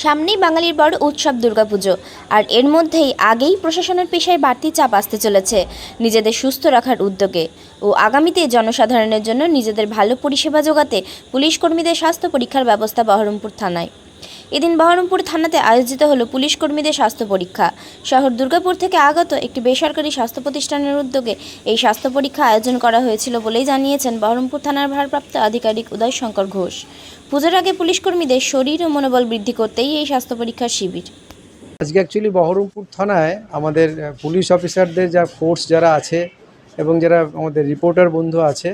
সামনেই বাঙালির বড় উৎসব দুর্গাপুজো, আর এর মধ্যেই আগেই প্রশাসনের পেশায় বাড়তি চাপ আসতে চলেছে নিজেদের সুস্থ রাখার উদ্যোগে ও আগামীতে জনসাধারণের জন্য নিজেদের ভালো পরিষেবা যোগাতে পুলিশ কর্মীদের স্বাস্থ্য পরীক্ষার ব্যবস্থা বহরমপুর থানায়। এদিন বহরমপুর থানাতে আয়োজিত হলো পুলিশ কর্মীদের স্বাস্থ্য পরীক্ষা। শহর দুর্গাপুর থেকে আগত একটি বেসরকারি স্বাস্থ্য প্রতিষ্ঠানের উদ্যোগে এই স্বাস্থ্য পরীক্ষা আয়োজন করা হয়েছিল বলেই জানিয়েছেন বহরমপুর থানার ভারপ্রাপ্ত আধিকারিক উদয় শঙ্কর ঘোষ। পুজোর আগে পুলিশ কর্মীদের শরীর ও মনোবল বৃদ্ধি করতেই এই স্বাস্থ্য পরীক্ষার শিবির। আজকে অ্যাকচুয়ালি বহরমপুর থানায় আমাদের পুলিশ অফিসারদের যা ফোর্স যারা আছে এবং যারা আমাদের রিপোর্টার বন্ধু আছে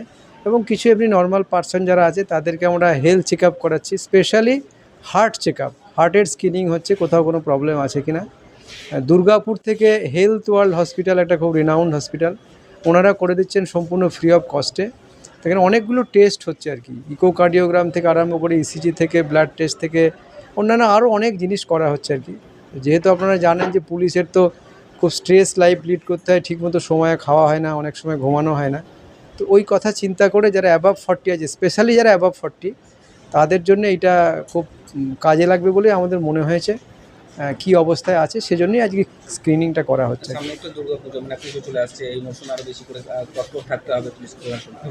এবং কিছু এমনি নর্মাল পার্সন যারা আছে তাদেরকে আমরা হেলথ চেক আপ করাচ্ছি, স্পেশালি হার্ট চেক আপ, হার্টের স্ক্রিনিং হচ্ছে কোথাও কোনো প্রবলেম আছে কি না। দুর্গাপুর থেকে হেলথ ওয়ার্ল্ড হসপিটাল, একটা খুব রিনাউন্ড হসপিটাল, ওনারা করে দিচ্ছেন সম্পূর্ণ ফ্রি অফ কস্টে। এখানে অনেকগুলো টেস্ট হচ্ছে আর কি, ইকোকার্ডিওগ্রাম থেকে আরম্ভ করে ইসিজি থেকে ব্লাড টেস্ট থেকে অন্যান্য আরও অনেক জিনিস করা হচ্ছে আর কি। যেহেতু আপনারা জানেন যে পুলিশের তো খুব স্ট্রেস লাইফ লিড করতে হয়, ঠিকমতো সময়ে খাওয়া হয় না, অনেক সময় ঘুমানো হয় না। তো ওই কথা চিন্তা করে যারা অ্যাবাভ 40 আছে, স্পেশালি যারা অ্যাবাভ 40, তাদের জন্য এটা খুব কাজে লাগবে বলে আমাদের মনে হয়েছে। কি অবস্থায় আছে সেজন্যই আজকে স্ক্রিনিংটা করা হচ্ছে। সামনে একটু দুর্গাপুজো মানে পুজো চলে আসছে, এই মৌসুমে আরো বেশি করে তৎপর থাকতে হবে পুলিশ প্রশাসনকে।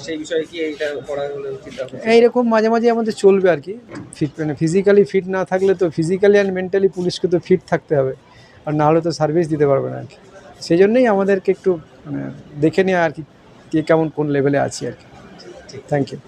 সেই বিষয়ে কি এইটা করা হলে চিন্তা ভাবনা? এইরকম মাঝে মাঝে আমাদের চলবে আর কি। ফিট মানে ফিজিক্যালি ফিট না থাকলে তো ফিজিক্যালি অ্যান্ড মেন্টালি পুলিশকে তো ফিট থাকতে হবে, আর না হলে তো সার্ভিস দিতে পারবে না আর কি। সেই জন্যই আমাদেরকে একটু দেখে নেওয়া আর কি, কে কেমন কোন লেভেলে আছি আর কি। Thank you.